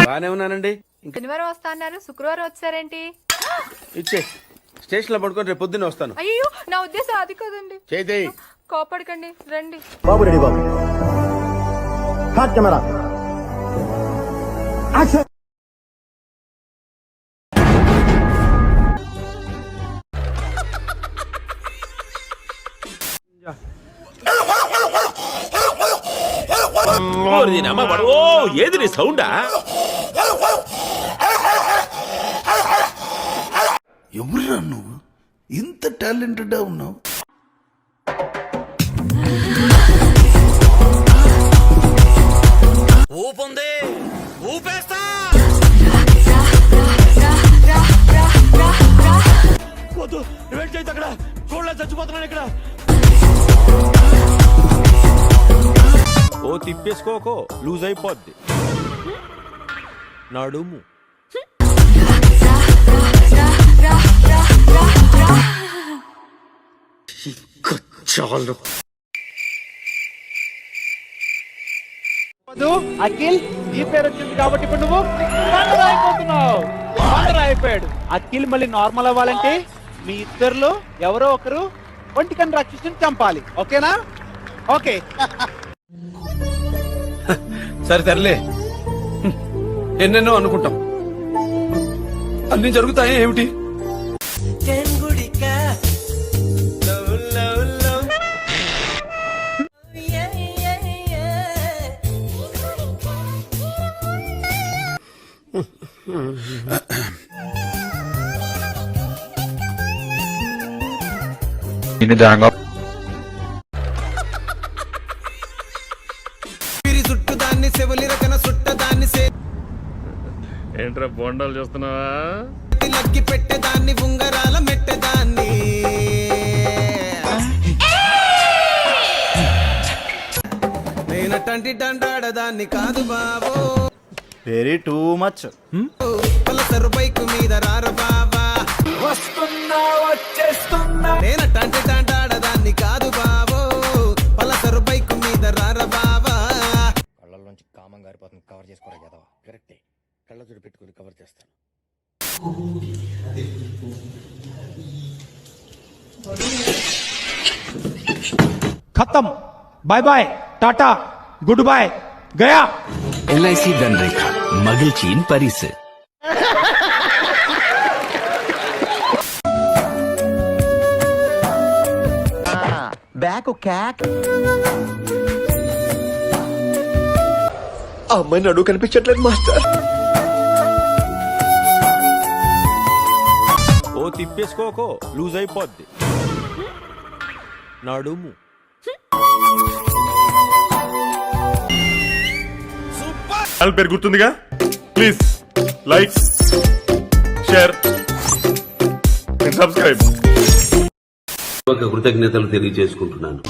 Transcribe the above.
బానే ఉన్నానండి. శనివారం వస్తా అన్నారు, శుక్రవారం వచ్చారేంటి? ఇచ్చే స్టేషన్ లో పడుకొని రేపు పొద్దున్నే వస్తాను. అయ్యో నా ఉద్దేశం అది కాదండి. చేతి కోపడకండి, రండి. బాబు రెడీ బాబు. హాట్ కెమెరా యాక్షన్. ఏది నీ సౌండా? ఎవరురా నువ్వు? ఇంత టాలెంటెడ్ ఉన్నావు. ఊపుంది, ఊపేస్తా. వద్దు, వెయిట్ చేయొద్దు. అక్కడ చూడలే, చచ్చిపోతున్నాను ఇక్కడ. ఓ తిప్పేసుకోకో, లూజ్ అయిపోద్ది నడుము. చాలు. అఖిల్ ఈ పేరు వచ్చింది కాబట్టి ఇప్పుడు నువ్వు బండరా అయిపోతున్నావు. బండరా అయిపోయాడు అఖిల్. మళ్ళీ నార్మల్ అవ్వాలంటే మీ ఇద్దరులో ఎవరో ఒకరు ఒంటికన్ను రాక్షసుని చంపాలి. ఓకేనా? ఓకే. సరే తరలే, ఎన్నెన్నో అనుకుంటాం, అన్ని జరుగుతాయి ఏమిటి? ఏంట్రా బొండాలు చూస్తున్నావా? లగ్గి పెట్టేదాన్ని, ఉంగరాల మెట్టేదాన్ని, నేనటంటి డండాడదాన్ని కాదు బాబో. Very too much. Pulsar bike మీద రారు బాబా. వస్తున్నా వచ్చేస్తున్నా, నేనటంటి డండాడదాన్ని కాదు బాబో. పలసరు బైకు మీద రార బాబా. కళ్ళల్లోంచి కామం గారిపోతుంది, కవర్ చేసుకోరా కదా. కరెక్టే, కళ్ళజోడు పెట్టుకుని కవర్ చేస్తాను. ఖతం. బాయ్ బాయ్, టాటా, గుడ్ బాయ్, గయా. LIC தன்ரேகா மகிழ்ச்சியின் பரிசு. బ్యాక్ క్యాక్. అమ్మాయి నడు కనిపించట్లేదు మాస్టర్. ఓ తిప్పేసుకోకో, లూజ్ అయిపోద్ది నడుము. పేరు గుర్తుందిగా? Please like, share and subscribe. కృతజ్ఞతలు తెలియజేసుకుంటున్నాను.